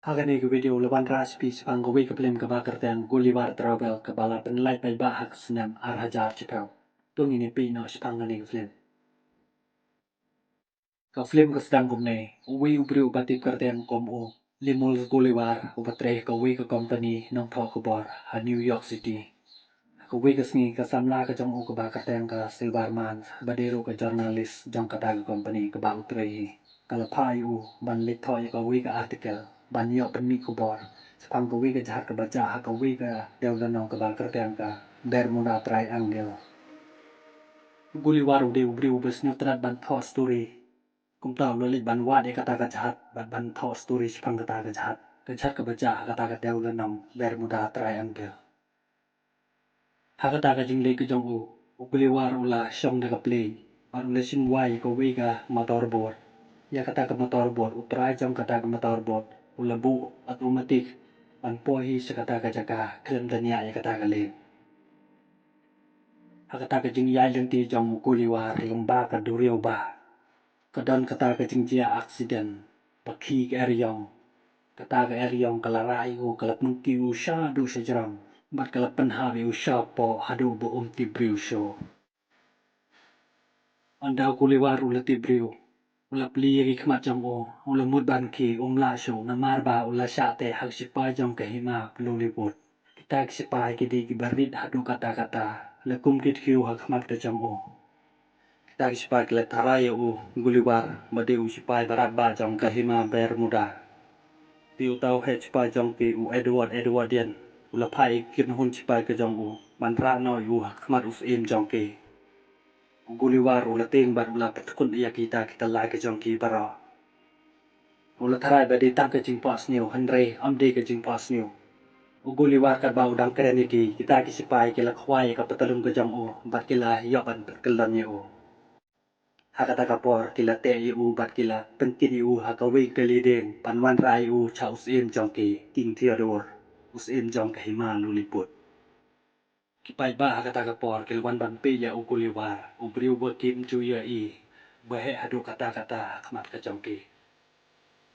Hagani ke video leban raspi sepang gawi ke film ke bakar ten Gulliver Travel ke bala penilai pai bahak senam Hajar Cipau. Tung ini pi no sepang gani ke film. Ke film ke sedang kumne, uwi ubri ubati kerten kom u. Limul Gulliver ubatre ke uwi ke company nong thok ke bor ha New York City. Ke uwi ke sengi ke samla ke jong u ke bakar ten ke Silverman badiru ke jurnalis jong kata ke company ke bang utri. Kalau pai u ban litoy ke uwi ke artikel ban yok peni ke bor. Sepang ke uwi ke jahat ke baca ke uwi ke dewan nong ke bakar ten ke Bermuda Triangle. Gulliver ubri ubes nyutrat ban thok story. Kum tahu lo ban wad kata ke jahat ban thok story sepang kata ke jahat. Ke jahat ke baca kata ke dewan nong Bermuda Triangle. Hakata ka jingle ke jong u. Gulliver ula syong de ka play. Ban ula sin wai ko wi ka motorboat. Ya kata ke motorboat utrai jong kata ke motorboat. Ula bu automatik. Ban pohi se kata ke jaka kren tanya ya kata ke le. Hakata ke jing yai lenti jong Gulliver lomba ka durio ba. Kadon kata ke jing jia accident. Baki ke eriong. Kata ke eriong kalarai u kalap mungki u sya du sejerang. Bat kalap penhawi u sya po hadu bu tibriu syo. Anda Gulliver ula tibriu. Ula peliri kemat jong o. Ula mut ban ki la syo. Namar ba ula syate hak sipai jong ke hima peluliput. Kita sipai kidi kibarit hadu kata-kata. Lekum kit kiu hak kemat ke jong o. Kita sipai kile tarai u Gulliver. Badi u sipai barat ba jong ke hima Bermuda. Tiu tau he sipai jong ki u Edwardian. Ula pai kirnhun sipai ke jong u. Ban ra no u hak kemat usim jong ki. Gulliver ula ting bat ula petkun iya kita lai ke jong ki bara. Ula tarai badi tang ke jing pas niu Henry amdi ke jing pas niu. Gulliver kat bau dang keren iki kita ki sipai ki la khwai ka petalung ke jong u bat kila yok ban petkelan ni u. Hakata kapor kila te i u bat kila pentin i u hakawi ke lideng panwan rai u cha usim jong ki King Theodore usim jong ke hima luliput. Kipai ba kata kapor kilwan ban pe ya u Gulliver ubriu berkim ju ya i bahe hadu kata-kata kemat ke jong ki.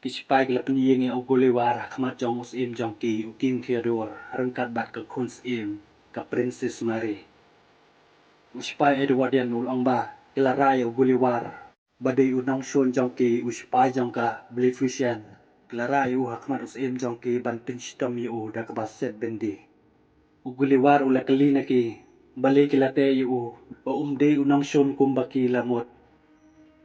Kisipai ke penying ya u Gulliver kemat jong usim jong ki u King Theodore rengkat bat ke kun im ke Princess Mary. Usipai Edwardian ulong ba kila rai u Gulliver badai u nong shon jong ki usipai jong ka Blefushian. Kila rai u kemat usim jong ki ban pinstom yu u da ke baset bendi. Gulliver ula kali naki balik kila te yu ba umde unang shon kumbaki lamot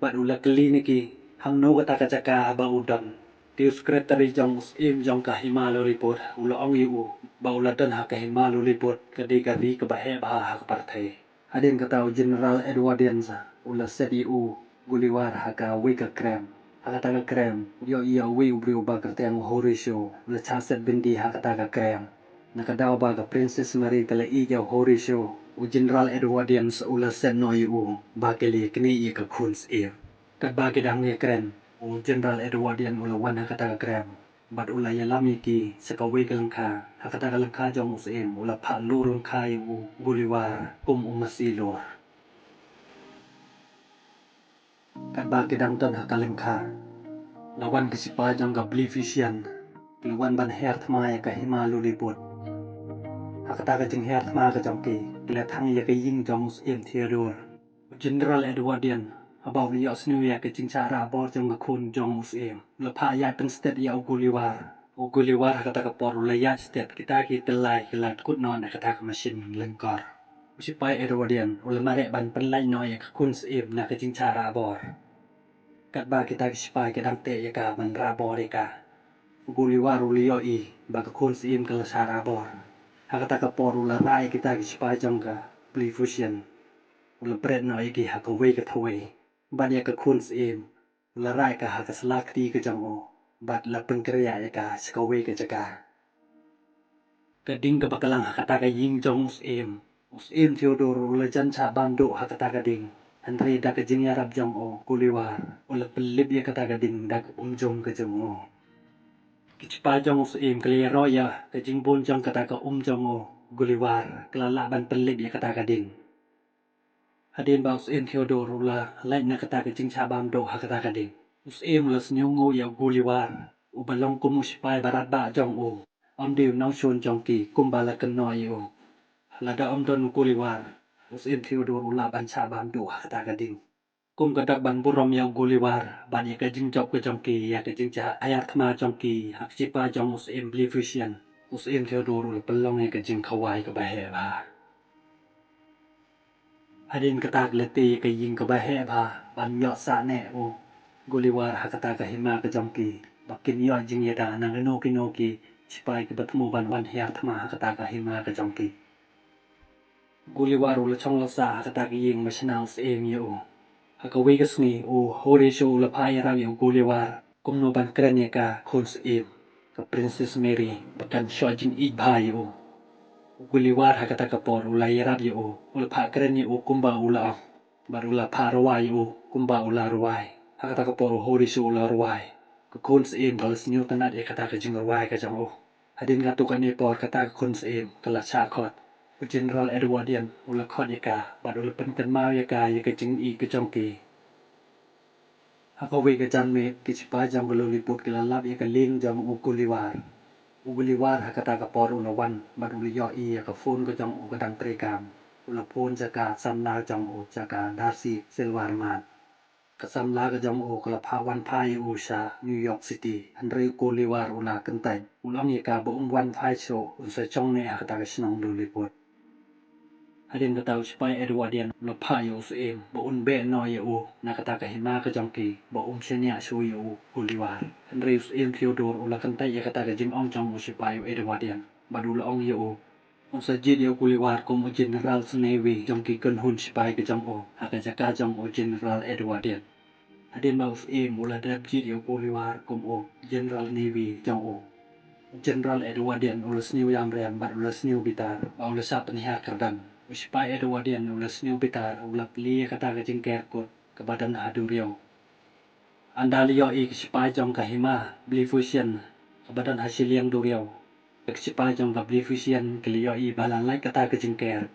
bat ula kali naki hang no kata kacaka ba udam tiu sekretari jong im jong ka himalu report ula ong yu ba ula dan ha ka himalu report kadi ke bahe ba ha ka partai hadin kata General Edwardian sa ula set yu Gulliver ha ka wika krem ha kata ka krem yo iya wi ubri ba kerteng Horatio ula chaset bindi ha kata ka krem nakadaw ba ka Princess Mary kala iya Horatio u General Edwardian sa ula sen no yu ba kali kini iya ka kuns iya kat ba kidang iya kren u General Edwardian ula wan ha kata ka krem bat ula yalami ki sa kawi ka langka ha kata ka langka jong usim ula pa lurung ka yu Gulliver umasilor kat ba kidang ton ha ka langka lawan kisipa jong ka Blefushian lawan ban her thmai ka himalu liput hakata ka jing her thma ka jong ki kila thang ya ka ying jong usim Theodore General Edwardian about the New York jing cara bor jong ka kun jong usim la ya pen state ya Gulliver kata ka por la ya state kita ki telai kila kut non kata ka machine lengkor usipai Edwardian ula mare ban penlai no ya ka kun usim na ka jing cara bor kat ba kita ki sipai ka dang te ya ka ban ra bor ka Gulliver ulio i ba ka kun usim ka la cara bor hakata ka por ula rai kita ki sipai jong ka Blefushian ula bret no iki ha ka wei ka thoi ban ya ka kun im ula rai ka ha ka slak ti ka jong o bat la pengkria ya ka ska wei ka jaka ka ding ka bakalang ha kata ka ying jong im Theodore ula jan cha bando ha kata ka ding Henry da ka jing yarab jong o Gulliver ula pelip ya kata ka ding da ka jong ka jong o kichipa jong im kali roya ka jing bon jong kata ka jong o Gulliver kala la ban pelip ya kata ka ding hadin ba usim Theodore ula lain na kata ka jing cha bando ha kata ka ding usim ula senyongo ya Gulliver Ubalong kumu sipai barat ba jong o. Om diu nau shun jong ki kumbala kenoi o. Lada om don guliwar. Us in Theodor ula ban sa ban du kata gading. Kum kadak ban burom yang guliwar. Ban ya kajing job ke jong ki ya kajing jahat ayat kema jong ki. Hak sipa jong us in Blifusian. Us in Theodor ula pelong ya kajing kawai ke bahe ba. Hadin katak leti ke ying ke bahe ba. Ban yok sa ne o. Guliwar hak kata ke hima ke jong ki. Bakin yok jing ya da nang no ki. Sipai ke bertemu ban ban hiyak tama hak kata ke hima ke jong ki. Guliwar ula chong la sa hak kata ke ying masinal se em ya o. Hakawi ka sni o hori syo ula paya raw yung guliwar. Kumno ban krenya ka kun se em. Ka Princess Mary. Bakan syo jing ibhay o. Guliwar hak kata ke por ula yarab ya o. Ula pa krenya o kumba ula o. Bar ula pa rawai o kumba ula rawai. Hak kata ke por hori syo ula rawai. Ka kun se em kalas nyo tanat ya kata ke jing rawai ka jang o. Hadin ngatukan ni por kata ke kun se em kala chakot. General Edwardian ula khot ya ka. Bar ula penkan mau ya ka ya ka jing i ka jong ki. Hakawi ka jan me kisipa jang ka luliput ka lalap ya ka ling jang u guliwar. U guliwar hak kata ke por ula wan. Bar ula yo i ya ka phone ka jang u ka dang trekam. Ula phone jaka samla jang u jaka Darcy Silverman. Kasamla ka jang u kala pawan pai u sha New York City. Andre guliwar ula kentai. Ulang ya ka ba wan pai so. Unsa chong ne hak kata ke sinong luliput. Hadin kata sipai Edwardian ula pai u se em. Ba be no ya u. Na kata ke hima ka jang ki. Ba senya su ya u guliwar. Andre us em Theodore ula kentai ya kata ke jing ong jang u sipai Edwardian. Ba ula ong ya u. Unsa jid ya guliwar kum u General Navy jang ki kun hun sipai ka jang u. Haka jaka jang u General Edwardian. Hadin ba us em ula dap jid ya guliwar kum u General Navy jang u. General Edwardian ula sniu yam rem bat ula sniu bitar. Ba ula sa paniha kerdang. Usipai Edwardian ula sniu bitar ula pli kata ke jing kerkut ke badan hadu riau. Anda liyo i kisipai jang ka hima Blifusian ke badan hasil yang du riau. Kisipai jang ka Blifusian ke liyo i balan lai kata ke jing ker.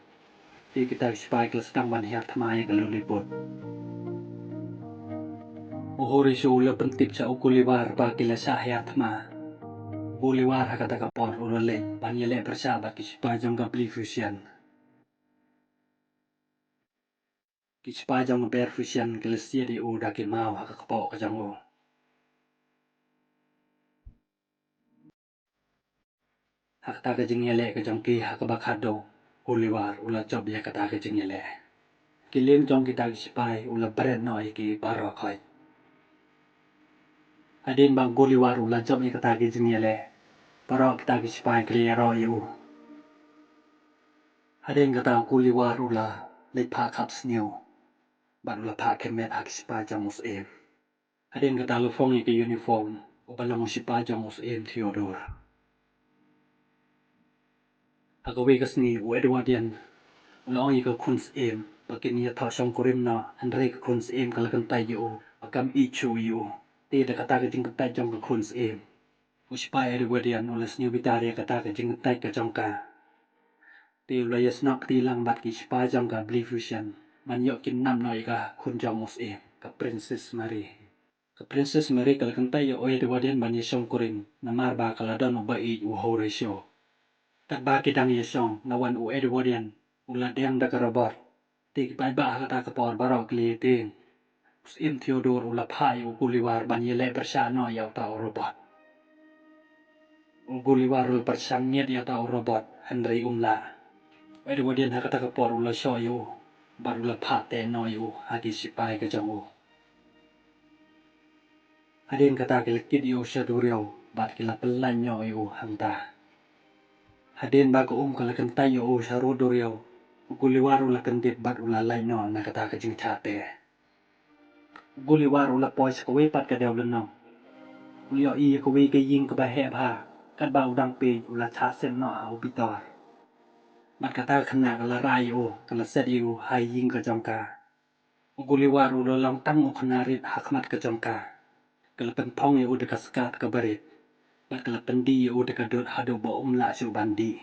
Di kita kisipai ke sedang ban hiyak tamaya ke luliput. Uhuri su ula pentip sa ukuliwar ba kila sa hiyak tamaya. Guliwar hak kata kapor ula le ban yele bersahabat kisipai jang ka Blifusian. Kisipai jang ka Blifusian ke lesia di u dakin mau hak kapok ka jang u. Hak kata ke jing yele ke jang ki hak bakado. Guliwar ula job ya kata ke jing yele. Kilin jang kita kisipai ula beret no ki barokai. Hadin bang guliwar ula job ya kata ke jing yele. Barok kita kisipai kli ro yu. Hadin kata guliwar ula lepa kap sniu. Ban ula pa kemet hak kisipai jang mus em. Hadin kata lufong ya ke uniform. Ubalang kisipai jang mus em Theodore. Hakawi kasni u Edwardian. Ulang i ka kuns em. Bakin ya ta syong kurim na. Andre ka kuns em kalakan tay yu. Bakam ichu yu. Ti da kata ka jing katay jang ka kuns em. Usipai Edwardian ulas niyo bitari kata ka jing katay ka jang ka. Ti ulayas nak ti lang bat ki sipai jang ka Blifusian. Man yok kin nam no ka kun jang mus em. Ka Princess Mary. Ka Princess Mary kalakan tay yu Edwardian ban ya syong kurim. Namar ba kaladon u ba i u ho resyo. Tak ba kidang ya syong nawan u Edwardian. Ula deng da karabot. Ti kipai ba kata kapor barok li ting. Us im Theodore ula pai u guliwar ban yele bersya no yaw tau robot. U guliwar ula bersangit yaw tau robot. Henry umla. Edwardian kata kapor ula syo yu. Bar ula pate no yu. Hagi sipai ka jang u. Hadin kata kilakit yu siya duriyaw. Bat kila pelan nyo yu hanta. Hadin bago kalakantay yu siya duriyaw. Guliwar ula kandit bat ula lay no na kata ka jing tate. Guliwar ula poy sa kawi pat ka dew no. Uliyo i kawi ka ying ka bahe pa. Kat ba udang pi ula chasen no au bitor. Bat kata kena kala ray u kala set yu hay ying ka jong ka. Guliwar ula lang tang u kanarit hakmat ka jong ka. Kala pentong yu udah kaskat ka barit. Bat kala pendi yu udah kadut hadu ba umla siu bandi.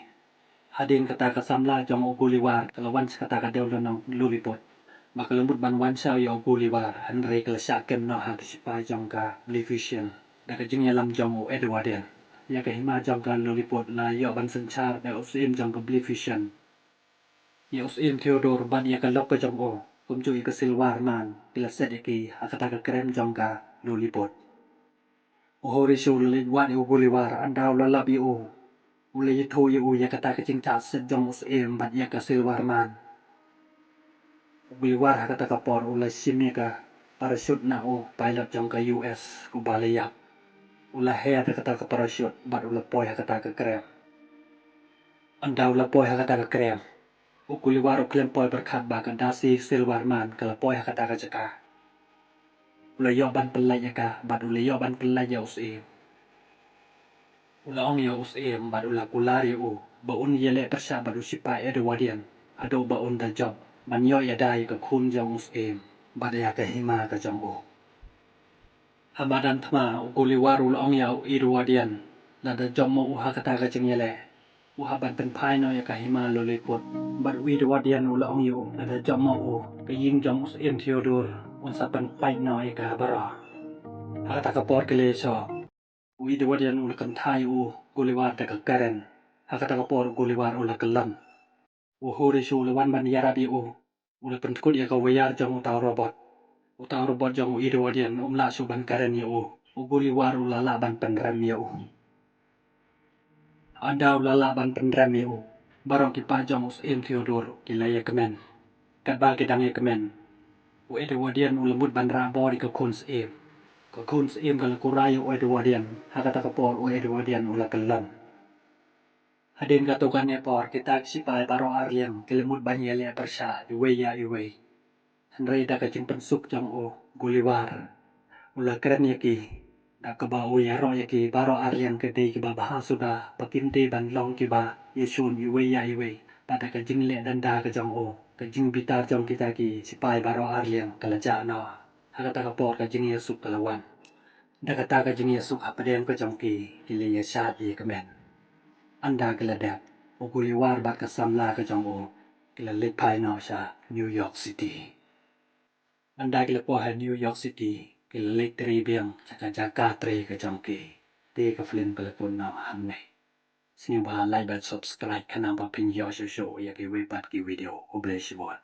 Hadin kata kasamla jong u guliwar kala wans kata ka dew no luliput. Maka lembut ban wansa yu guliwar. Henry kala syakem no hak sipai jong ka Blifusian. Daga jing lam jong o Edwardian. Ya ka hima jong ka lolipot la yo ban sanchar da usim jong ka Vision. Ya usim Theodore ban ya ka lok ka jong o. Kumju ka silwar man. Kila set ki akata ka krem jong ka lolipot. Hori shul le wan u Bolivar andaw la labi o. Ule yitho ya u ya kata ka jing ta set jong usim ban ya ka silwar man. Bolivar hakata ka por ula shimi ka parachute na o pilot jong ka US ku balaya. Ula hea kata ka parachute bat ula poi kata ka krem. Andaw la poi kata ka krem. Bolivar u klem poi berkat ba ka dasi silwar man kala poi kata ka jaka. Ula yo ban pelai ya ka bat ula yo ban pelai ya usim. Ula ong ya usim bat ula kulari u. Ba un yele persya bat usipa Edwardian. Ado ba un da job. Man yo ya dai ka kun jong usim. Bat ya ka hima ka jong u. Habadan thma u Bolivar ula ong ya Edwardian. Lada job mo uha kata ka jeng yele. Uha ban pen pai no ya ka hima loliput. Bat Edwardian ula ong yo. Lada job mo u. Ka ying jong usim Theodore. Unsa pen pai no ya ka bara. Hakata ka por kele so. Edwardian ula kan thai u Bolivar da ka karen. Hakata ka por Bolivar ula kalam. Huri shu ula wan ban yarabi u. Ula pen tkut ya ka wayar jong utang robot. Utang robot jong Edwardian la shu ban karen ya u. Bolivar ula la ban pen rem ya u. Andaw la la ban pen rem ya u. Barong ki pa jong usim Theodore kila ya kemen. Kat ba kidang ya kemen. Edwardian ula mut ban ra bori ka kun im. Ka kun im kala kurai Edwardian. Hakata ka por Edwardian ula kalam. Hadin ka tukan ya por kita sipai baro Arlian kilimut banyele persya iwe ya iwe. Henry da ka jing pensuk jong o Bolivar. Ula keren ya ki. Da ka ba u ya ro ya ki baro Arlian ke de ki ba baha sudah pakinti ban long ki ba yesun iwe ya iwe. Pada ka jing le dan da ka jong o. Ka jing bitar jong kita ki sipai baro Arlian kala ja no. Hakata ka por ka jing ya suk kala wan. Da kata ka jing ya suk hapaden ka jong ki kile ya syat ya kemen. Anda kila dap. Bolivar bat ka samla ka jong o. Kila lipai no siya New York City. Anda kila poha New York City. Kila lik teri biang jaka jaka teri ka jong ki. Di ka flin pelakon no hamne. Sini ba like dan subscribe kanal ba pin yo show ya ki wibat ki video. Obleh shibon.